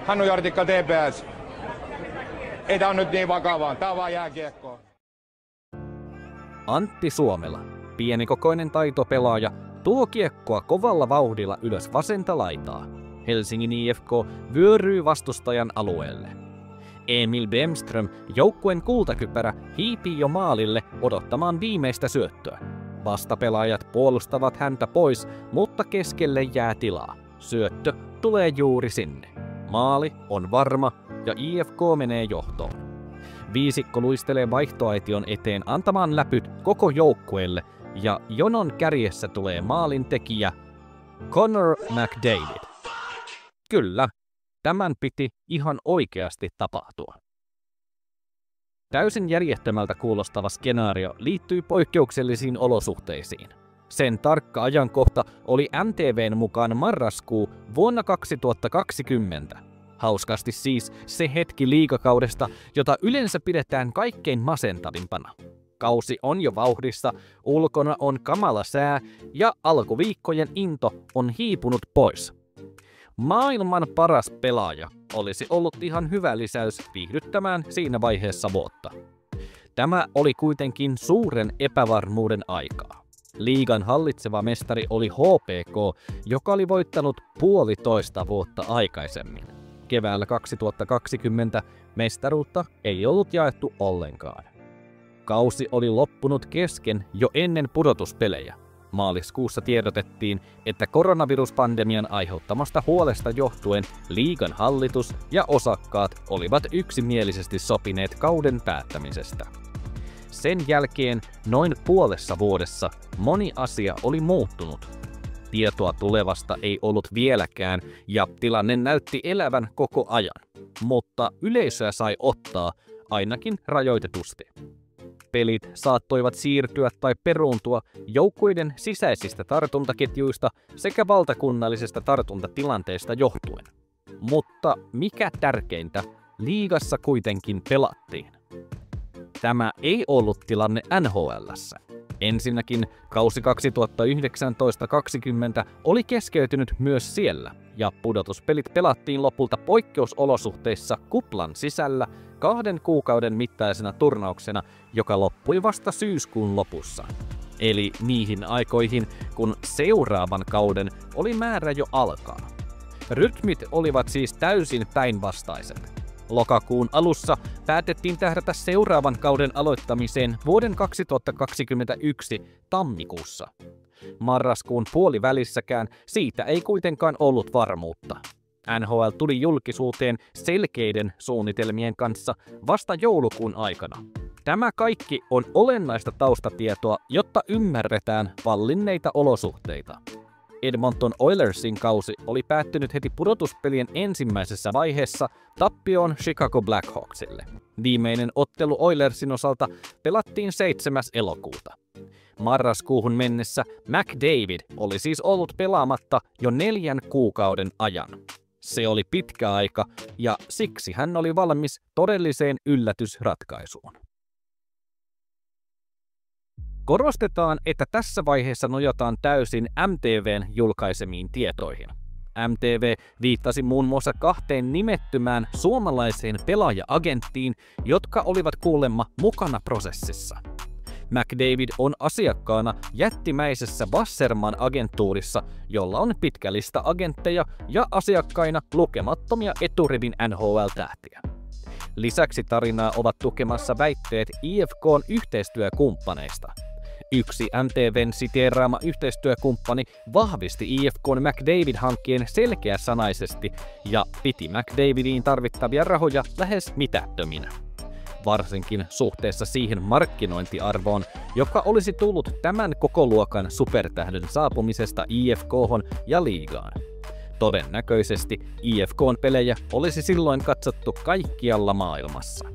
Hannu Jartikka TPS. Ei tää on nyt niin vakavaa, tää on vaan jääkiekkoa. Antti Suomela, pienikokoinen taitopelaaja, tuo kiekkoa kovalla vauhdilla ylös vasenta laitaa. Helsingin IFK vyöryy vastustajan alueelle. Emil Bemström, joukkueen kultakypärä, hiipii jo maalille odottamaan viimeistä syöttöä. Vastapelaajat puolustavat häntä pois, mutta keskelle jää tilaa. Syöttö tulee juuri sinne. Maali on varma ja IFK menee johtoon. Viisikko luistelee vaihtoaition eteen antamaan läpyt koko joukkueelle ja jonon kärjessä tulee maalintekijä Connor McDavid. Kyllä, tämän piti ihan oikeasti tapahtua. Täysin järjettömältä kuulostava skenaario liittyy poikkeuksellisiin olosuhteisiin. Sen tarkka ajankohta oli MTV:n mukaan marraskuu vuonna 2020. Hauskasti siis se hetki liigakaudesta, jota yleensä pidetään kaikkein masentavimpana. Kausi on jo vauhdissa, ulkona on kamala sää ja alkuviikkojen into on hiipunut pois. Maailman paras pelaaja olisi ollut ihan hyvä lisäys viihdyttämään siinä vaiheessa vuotta. Tämä oli kuitenkin suuren epävarmuuden aikaa. Liigan hallitseva mestari oli HPK, joka oli voittanut 1,5 vuotta aikaisemmin. Keväällä 2020 mestaruutta ei ollut jaettu ollenkaan. Kausi oli loppunut kesken jo ennen pudotuspelejä. Maaliskuussa tiedotettiin, että koronaviruspandemian aiheuttamasta huolesta johtuen liigan hallitus ja osakkaat olivat yksimielisesti sopineet kauden päättämisestä. Sen jälkeen noin puolessa vuodessa moni asia oli muuttunut. Tietoa tulevasta ei ollut vieläkään ja tilanne näytti elävän koko ajan, mutta yleisöä sai ottaa ainakin rajoitetusti. Pelit saattoivat siirtyä tai peruuntua joukkueiden sisäisistä tartuntaketjuista sekä valtakunnallisesta tartuntatilanteesta johtuen. Mutta mikä tärkeintä, liigassa kuitenkin pelattiin. Tämä ei ollut tilanne NHL:ssä. Ensinnäkin kausi 2019-20 oli keskeytynyt myös siellä, ja pudotuspelit pelattiin lopulta poikkeusolosuhteissa kuplan sisällä 2 kuukauden mittaisena turnauksena, joka loppui vasta syyskuun lopussa. Eli niihin aikoihin, kun seuraavan kauden oli määrä jo alkaa. Rytmit olivat siis täysin päinvastaiset. Lokakuun alussa päätettiin tähdätä seuraavan kauden aloittamiseen vuoden 2021 tammikuussa. Marraskuun puolivälissäkään siitä ei kuitenkaan ollut varmuutta. NHL tuli julkisuuteen selkeiden suunnitelmien kanssa vasta joulukuun aikana. Tämä kaikki on olennaista taustatietoa, jotta ymmärretään vallinneita olosuhteita. Edmonton Oilersin kausi oli päättynyt heti pudotuspelien ensimmäisessä vaiheessa tappioon Chicago Blackhawksille. Viimeinen ottelu Oilersin osalta pelattiin 7. elokuuta. Marraskuuhun mennessä McDavid oli siis ollut pelaamatta jo 4 kuukauden ajan. Se oli pitkä aika ja siksi hän oli valmis todelliseen yllätysratkaisuun. Korostetaan, että tässä vaiheessa nojataan täysin MTV:n julkaisemiin tietoihin. MTV viittasi muun muassa 2 nimettömään suomalaiseen pelaaja-agenttiin, jotka olivat kuulemma mukana prosessissa. McDavid on asiakkaana jättimäisessä Wasserman-agentuurissa, jolla on pitkä lista agentteja ja asiakkaina lukemattomia eturivin NHL-tähtiä. Lisäksi tarinaa ovat tukemassa väitteet IFK:n yhteistyökumppaneista. Yksi MTV:n siteeraama yhteistyökumppani vahvisti IFK:n McDavid-hankkeen selkeäsanaisesti ja piti McDavidiin tarvittavia rahoja lähes mitättöminä. Varsinkin suhteessa siihen markkinointiarvoon, joka olisi tullut tämän kokoluokan supertähden saapumisesta IFK:hon ja liigaan. Todennäköisesti IFK:n pelejä olisi silloin katsottu kaikkialla maailmassa.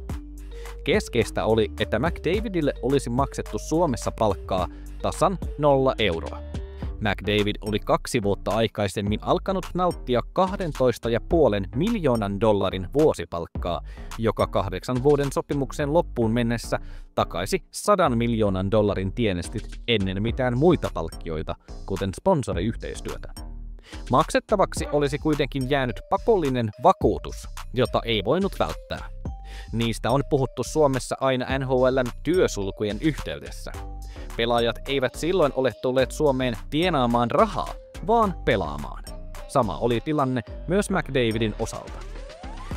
Keskeistä oli, että McDavidille olisi maksettu Suomessa palkkaa tasan 0 euroa. McDavid oli 2 vuotta aikaisemmin alkanut nauttia $12,5 miljoonan vuosipalkkaa, joka 8 vuoden sopimuksen loppuun mennessä takaisi $100 miljoonan tienestit ennen mitään muita palkkioita, kuten sponsoriyhteistyötä. Maksettavaksi olisi kuitenkin jäänyt pakollinen vakuutus, jota ei voinut välttää. Niistä on puhuttu Suomessa aina NHL:n työsulkujen yhteydessä. Pelaajat eivät silloin ole tulleet Suomeen tienaamaan rahaa, vaan pelaamaan. Sama oli tilanne myös McDavidin osalta.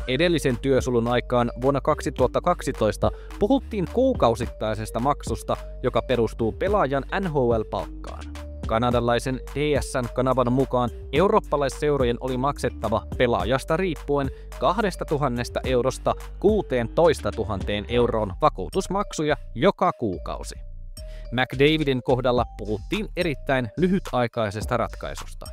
Edellisen työsulun aikaan vuonna 2012 puhuttiin kuukausittaisesta maksusta, joka perustuu pelaajan NHL-palkkaan. Kanadalaisen DSN-kanavan mukaan eurooppalaisseurojen oli maksettava pelaajasta riippuen 2 000 eurosta 16 000 euroon vakuutusmaksuja joka kuukausi. McDavidin kohdalla puhuttiin erittäin lyhytaikaisesta ratkaisusta.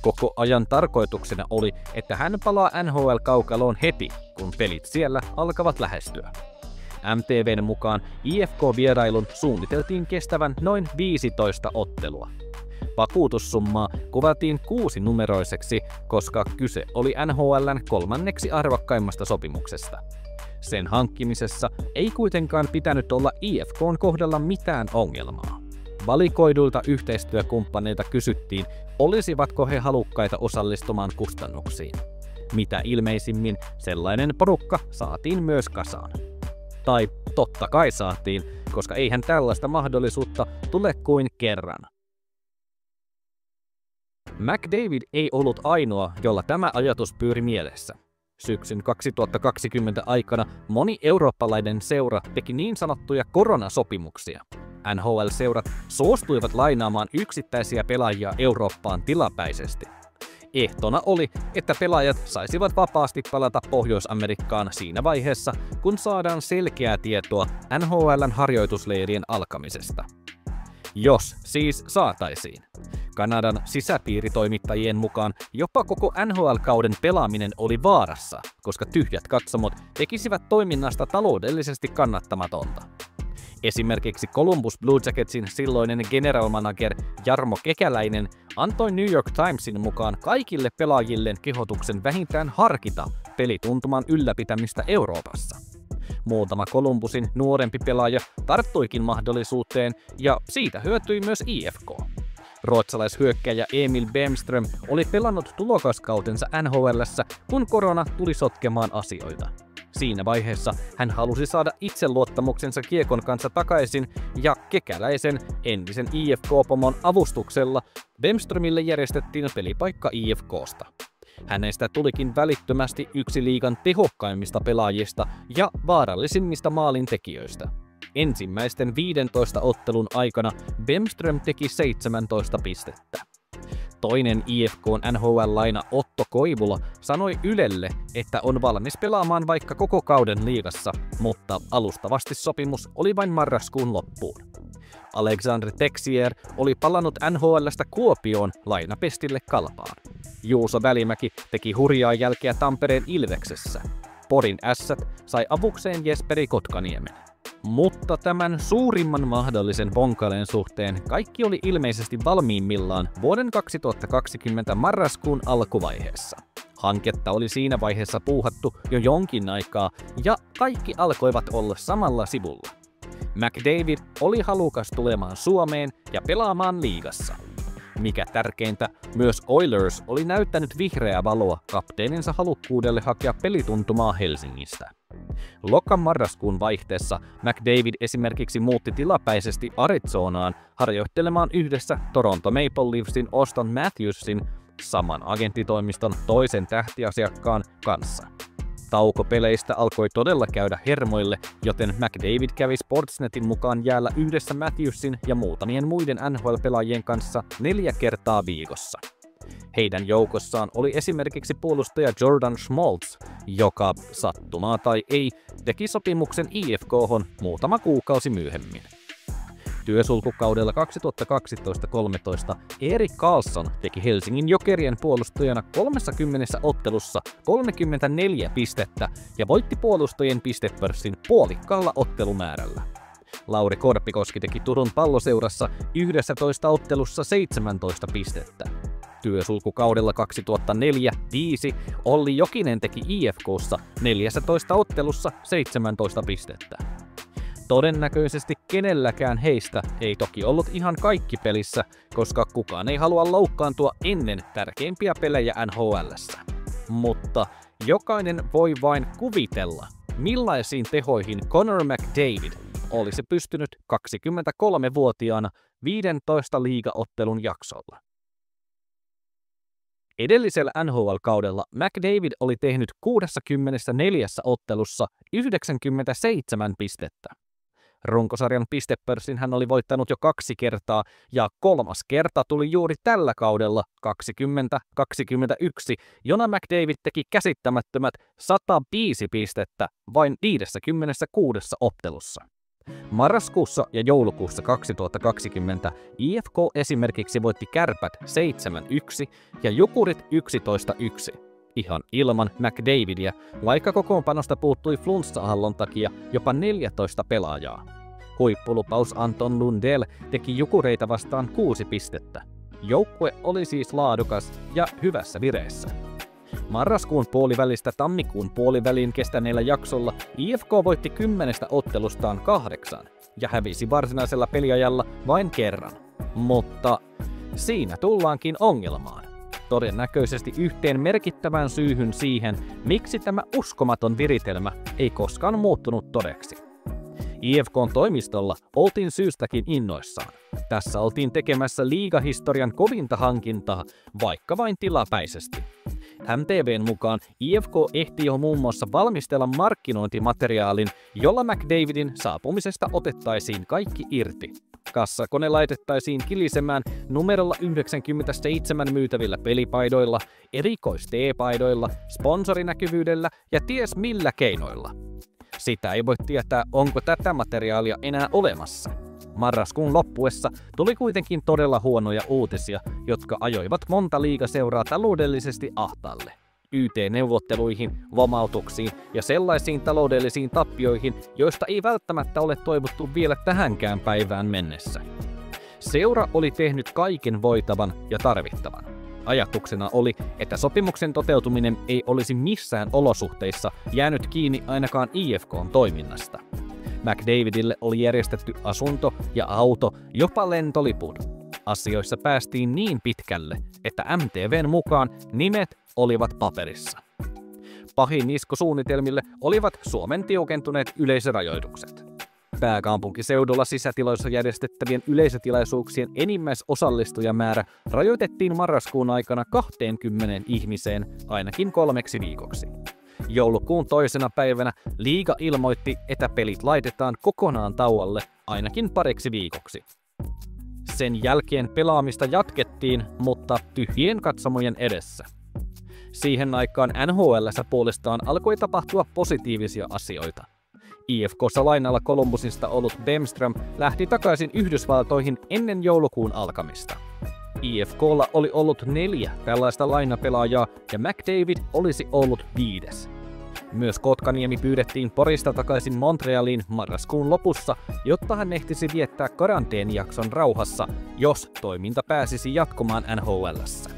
Koko ajan tarkoituksena oli, että hän palaa NHL-kaukaloon heti, kun pelit siellä alkavat lähestyä. MTVn mukaan IFK-vierailun suunniteltiin kestävän noin 15 ottelua. Vakuutussummaa kuvattiin 6-numeroiseksi, koska kyse oli NHL:n 3. arvokkaimmasta sopimuksesta. Sen hankkimisessa ei kuitenkaan pitänyt olla IFK:n kohdalla mitään ongelmaa. Valikoiduilta yhteistyökumppaneilta kysyttiin, olisivatko he halukkaita osallistumaan kustannuksiin. Mitä ilmeisimmin sellainen porukka saatiin myös kasaan. Tai totta kai saatiin, koska eihän tällaista mahdollisuutta tule kuin kerran. McDavid ei ollut ainoa, jolla tämä ajatus pyöri mielessä. Syksyn 2020 aikana moni eurooppalainen seura teki niin sanottuja koronasopimuksia. NHL-seurat suostuivat lainaamaan yksittäisiä pelaajia Eurooppaan tilapäisesti. Ehtona oli, että pelaajat saisivat vapaasti palata Pohjois-Amerikkaan siinä vaiheessa, kun saadaan selkeää tietoa NHL:n harjoitusleirien alkamisesta. Jos siis saataisiin. Kanadan sisäpiiritoimittajien mukaan jopa koko NHL-kauden pelaaminen oli vaarassa, koska tyhjät katsomot tekisivät toiminnasta taloudellisesti kannattamatonta. Esimerkiksi Columbus Blue Jacketsin silloinen general manager Jarmo Kekäläinen antoi New York Timesin mukaan kaikille pelaajille kehotuksen vähintään harkita pelituntuman ylläpitämistä Euroopassa. Muutama Columbusin nuorempi pelaaja tarttuikin mahdollisuuteen ja siitä hyötyi myös IFK. Ruotsalaishyökkääjä Emil Bemström oli pelannut tulokaskautensa NHL:ssä, kun korona tuli sotkemaan asioita. Siinä vaiheessa hän halusi saada itseluottamuksensa kiekon kanssa takaisin ja Kekäläisen entisen IFK-pomon avustuksella Bemströmille järjestettiin pelipaikka IFK:sta. Hänestä tulikin välittömästi yksi liigan tehokkaimmista pelaajista ja vaarallisimmista maalintekijöistä. Ensimmäisten 15 ottelun aikana Bemström teki 17 pistettä. Toinen IFK:n NHL-laina Otto Koivula sanoi Ylelle, että on valmis pelaamaan vaikka koko kauden liigassa, mutta alustavasti sopimus oli vain marraskuun loppuun. Alexandre Texier oli palannut NHL:stä Kuopioon lainapestille Kalpaan. Juuso Välimäki teki hurjaa jälkeä Tampereen Ilveksessä. Porin Ässät sai avukseen Jesperi Kotkaniemen. Mutta tämän suurimman mahdollisen vonkaleen suhteen kaikki oli ilmeisesti valmiimmillaan vuoden 2020 marraskuun alkuvaiheessa. Hanketta oli siinä vaiheessa puuhattu jo jonkin aikaa ja kaikki alkoivat olla samalla sivulla. McDavid oli halukas tulemaan Suomeen ja pelaamaan liigassa. Mikä tärkeintä, myös Oilers oli näyttänyt vihreää valoa kapteeninsa halukkuudelle hakea pelituntumaa Helsingistä. Loka-marraskuun vaihteessa McDavid esimerkiksi muutti tilapäisesti Arizonaan harjoittelemaan yhdessä Toronto Maple Leafsin Auston Matthewsin saman agenttitoimiston toisen tähtiasiakkaan kanssa. Taukopeleistä alkoi todella käydä hermoille, joten McDavid kävi Sportsnetin mukaan jäällä yhdessä Matthewsin ja muutamien muiden NHL-pelaajien kanssa 4 kertaa viikossa. Heidän joukossaan oli esimerkiksi puolustaja Jordan Schmaltz, joka, sattumaa tai ei, teki sopimuksen IFK:hon muutama kuukausi myöhemmin. Työsulkukaudella 2012-13 Erik Karlsson teki Helsingin Jokerien puolustajana 30 ottelussa 34 pistettä ja voitti puolustajien pistepörssin puolikkaalla ottelumäärällä. Lauri Korpikoski teki Turun Palloseurassa 11 ottelussa 17 pistettä. Työsulkukaudella 2004-5 Olli Jokinen teki IFK:ssa 14 ottelussa 17 pistettä. Todennäköisesti kenelläkään heistä ei toki ollut ihan kaikki pelissä, koska kukaan ei halua loukkaantua ennen tärkeimpiä pelejä NHL:ssä. Mutta jokainen voi vain kuvitella, millaisiin tehoihin Connor McDavid olisi pystynyt 23-vuotiaana 15 liigaottelun jaksolla. Edellisellä NHL-kaudella McDavid oli tehnyt 64 ottelussa 97 pistettä. Runkosarjan pistepörssin hän oli voittanut jo 2 kertaa ja 3. kerta tuli juuri tällä kaudella 2021, jona McDavid teki käsittämättömät 105 pistettä vain 56 ottelussa. Marraskuussa ja joulukuussa 2020 IFK esimerkiksi voitti Kärpät 7-1 ja Jukurit 11-1. Ihan ilman McDavidia, vaikka kokoonpanosta puuttui flunssa-aallon takia jopa 14 pelaajaa. Huippulupaus Anton Lundell teki Jukureita vastaan 6 pistettä. Joukkue oli siis laadukas ja hyvässä vireessä. Marraskuun puolivälistä tammikuun puoliväliin kestäneellä jaksolla IFK voitti 10 ottelustaan 8 ja hävisi varsinaisella peliajalla vain kerran. Mutta siinä tullaankin ongelmaan. Todennäköisesti yhteen merkittävään syyhyn siihen, miksi tämä uskomaton viritelmä ei koskaan muuttunut todeksi. IFK:n toimistolla oltiin syystäkin innoissaan. Tässä oltiin tekemässä liigahistorian kovinta hankintaa, vaikka vain tilapäisesti. MTV:n mukaan IFK ehti jo muun muassa valmistella markkinointimateriaalin, jolla McDavidin saapumisesta otettaisiin kaikki irti. Kassakone laitettaisiin kilisemään numerolla 97 myytävillä pelipaidoilla, erikois-teepaidoilla, sponsorinäkyvyydellä ja ties millä keinoilla. Sitä ei voi tietää, onko tätä materiaalia enää olemassa. Marraskuun loppuessa tuli kuitenkin todella huonoja uutisia, jotka ajoivat monta liigaseuraa taloudellisesti ahtaalle. YT-neuvotteluihin, lomautuksiin ja sellaisiin taloudellisiin tappioihin, joista ei välttämättä ole toivottu vielä tähänkään päivään mennessä. Seura oli tehnyt kaiken voitavan ja tarvittavan. Ajatuksena oli, että sopimuksen toteutuminen ei olisi missään olosuhteissa jäänyt kiinni ainakaan IFK:n toiminnasta. McDavidille oli järjestetty asunto ja auto, jopa lentoliput. Asioissa päästiin niin pitkälle, että MTV:n mukaan nimet olivat paperissa. Pahin isku suunnitelmille olivat Suomen tiukentuneet yleisörajoitukset. Pääkaupunkiseudulla sisätiloissa järjestettävien yleisötilaisuuksien enimmäisosallistujamäärä rajoitettiin marraskuun aikana 20 ihmiseen ainakin 3 viikoksi. Joulukuun 2. päivänä liiga ilmoitti, että pelit laitetaan kokonaan tauolle ainakin 2 viikoksi. Sen jälkeen pelaamista jatkettiin, mutta tyhjien katsomojen edessä. Siihen aikaan NHL:ssä puolestaan alkoi tapahtua positiivisia asioita. IFK:ssa lainalla Columbusista ollut Bemström lähti takaisin Yhdysvaltoihin ennen joulukuun alkamista. IFK:lla oli ollut 4 tällaista lainapelaajaa ja McDavid olisi ollut 5. Myös Kotkaniemi pyydettiin Porista takaisin Montrealiin marraskuun lopussa, jotta hän ehtisi viettää karanteenijakson rauhassa, jos toiminta pääsisi jatkumaan NHL:ssä.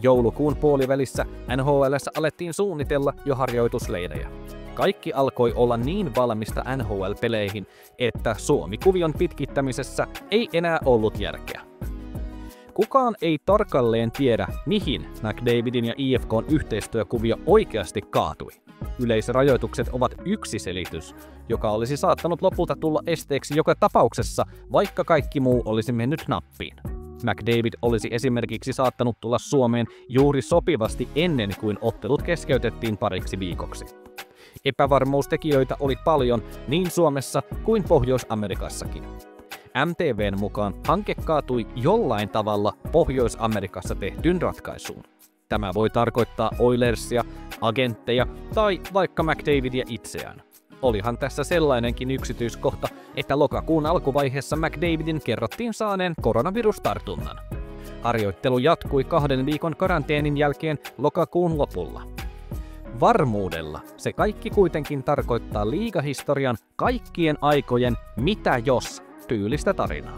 Joulukuun puolivälissä NHL:ssä alettiin suunnitella jo harjoitusleirejä. Kaikki alkoi olla niin valmista NHL-peleihin, että Suomi-kuvion pitkittämisessä ei enää ollut järkeä. Kukaan ei tarkalleen tiedä, mihin McDavidin ja IFK:n yhteistyökuvio oikeasti kaatui. Yleisrajoitukset ovat yksi selitys, joka olisi saattanut lopulta tulla esteeksi joka tapauksessa, vaikka kaikki muu olisi mennyt nappiin. McDavid olisi esimerkiksi saattanut tulla Suomeen juuri sopivasti ennen kuin ottelut keskeytettiin 2 viikoksi. Epävarmuustekijöitä oli paljon niin Suomessa kuin Pohjois-Amerikassakin. MTV:n mukaan hanke kaatui jollain tavalla Pohjois-Amerikassa tehtyyn ratkaisuun. Tämä voi tarkoittaa Oilersia, agentteja tai vaikka McDavidia itseään. Olihan tässä sellainenkin yksityiskohta, että lokakuun alkuvaiheessa McDavidin kerrottiin saaneen koronavirustartunnan. Harjoittelu jatkui 2 viikon karanteenin jälkeen lokakuun lopulla. Varmuudella se kaikki kuitenkin tarkoittaa liigahistorian kaikkien aikojen mitä jos tyylistä tarinaa.